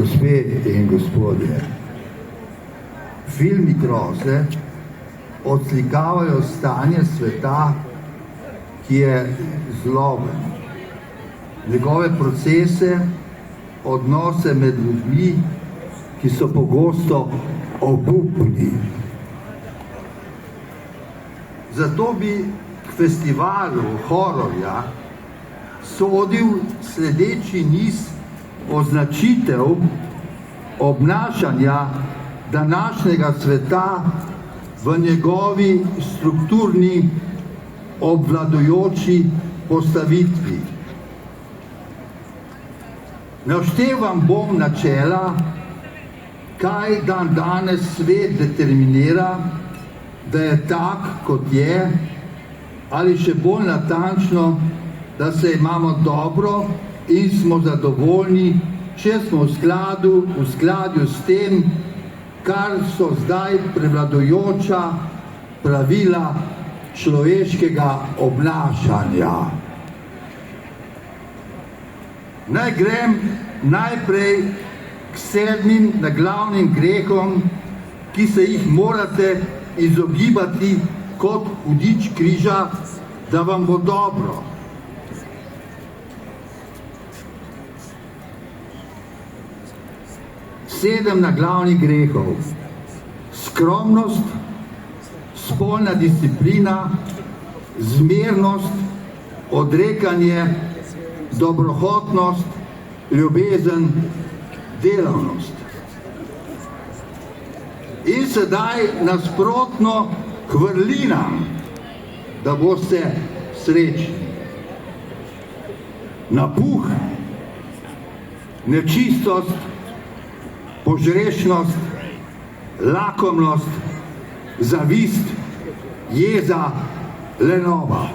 Gospe in gospodje, filmi groze odslikavajo stanje sveta, ki je zloben. Njegove procese, odnose med ljudmi, ki so pogosto obupni. Zato bi k festivalu hororja sodil sledeči niz označitev obnašanja današnjega sveta v njegovi strukturni obvladujoči postavitvi. Naštevam bom načela, kaj dan danes svet determinira, da je tak, kot je, ali še bolj natančno, da se imamo dobro in smo zadovoljni, če smo v skladju s tem, kar so zdaj prevladujoča pravila človeškega obnašanja. Naj grem najprej k 7 naglavnim grehom, ki se jih morate izogibati kot hudič križa, da vam bo dobro. 7 naglavnih grehov: skromnost, spolna disciplina, zmernost, odrekanje, dobrohotnost, ljubezen, delavnost. In sedaj nasprotno k vrlinam, da boste srečni. Napuh, nečistost, požrešnost, lakomnost, zavist, jeza, lenoba.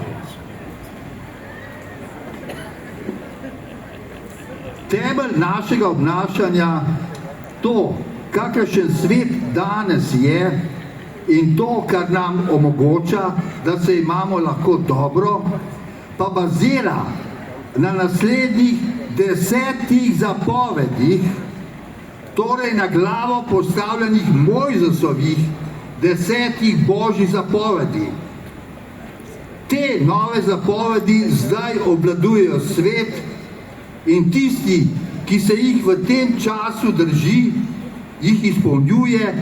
Temelj našega obnašanja, to, kakršen svet danes je, in to, kar nam omogoča, da se imamo lahko dobro, pa bazira na naslednjih 10 zapovedih, torej na glavo postavljenih Mojzesovih 10 božjih zapovedi. Te nove zapovedi zdaj obvladujejo svet in tisti, ki se jih v tem času drži, jih izpolnjuje,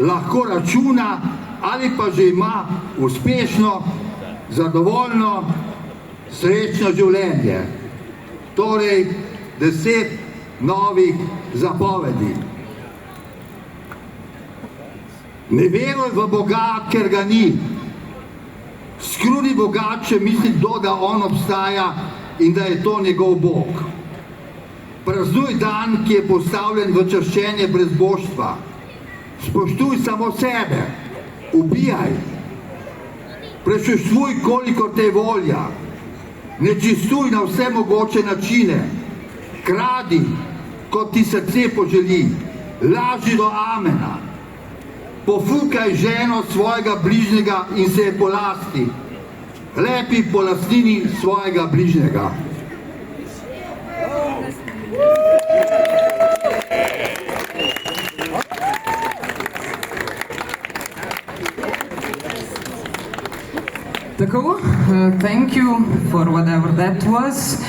lahko računa ali pa že ima uspešno, zadovoljno, srečno življenje. Torej 10 novih zapovedi. Ne veruj v Boga, ker ga ni. Skruni Boga, če misli kdo, da on obstaja in da je to njegov Bog. Praznuj dan, ki je postavljen v čaščenje brezbožstva. Spoštuj samo sebe. Ubijaj. Prečustvuj, koliko te volja. Nečistuj na vse mogoče načine. Kradi, kot ti srce poželi. Laži do amena. Pofukaj ženo svojega bližnjega in se je polasti. Lepi po lastnini svojega bližnjega. Tako, thank you for whatever that was.